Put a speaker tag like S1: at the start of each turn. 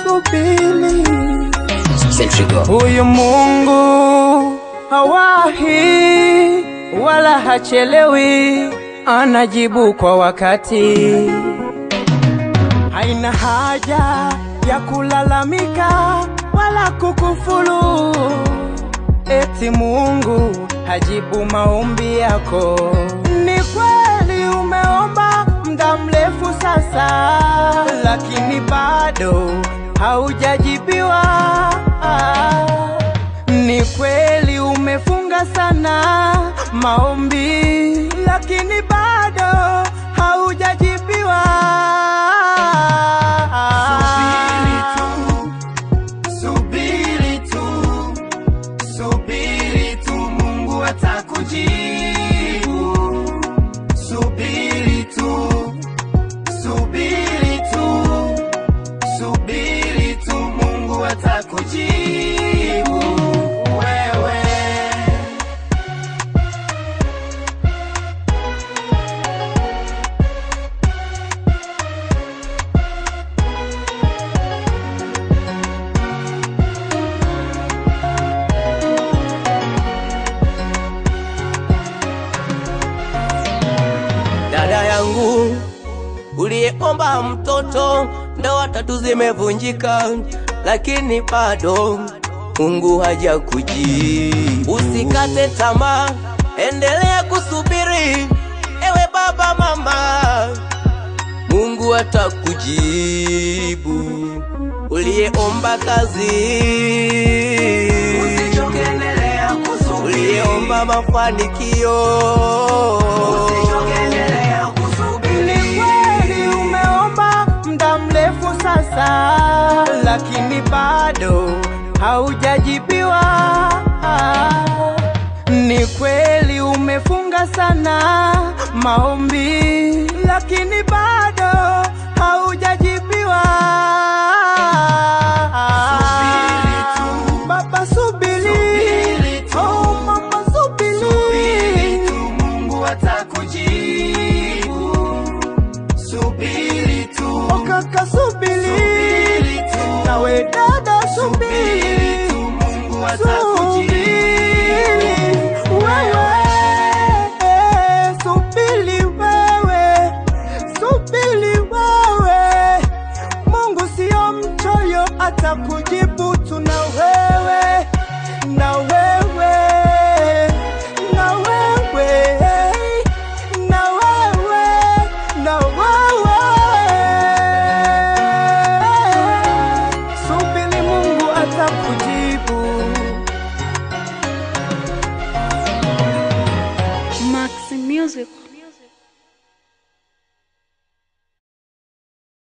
S1: Subiri. Huyu Mungu hawahi wala hachelewi, anajibu kwa wakati. Haina haja ya kulalamika wala kukufuru, eti Mungu hajibu maombi yako. Ni kweli umeomba muda mrefu sasa, lakini bado haujajibiwa. Ni kweli umefunga sana maombi, lakini bado haujajibiwa.
S2: Subiri tu, Mungu atakujibu. Subiri tu, Mungu atakujibu wewe.
S3: Dada yangu uliyeomba mtoto, ndoa 3 zimevunjika, lakini bado Mungu hajakujibu. Usikate tamaa, endelea kusubiri, ewe baba mama, Mungu atakujibu. Uliyeomba kazi,
S2: Usichoke, endelea kusubiri.
S3: uliyeomba mafanikio,
S2: Usichoke, endelea kusubiri.
S1: Ni kweli umeomba muda mrefu sasa, lakini bado haujajibiwa. Ni kweli umefunga sana maombi, lakini bado haujajibiwa. Baba subiri, oh mama subiri,
S2: Mungu atakujibu. Subiri tu,
S1: oh kaka subiri, nawe dada subiri,
S2: Mungu atakujibu.
S1: Mungu sio mchoyo, atakujibu tu na wewe, na wewe, na wewe, na wewe, na wewe. Subiri, Mungu atakujibu.
S4: Max Music.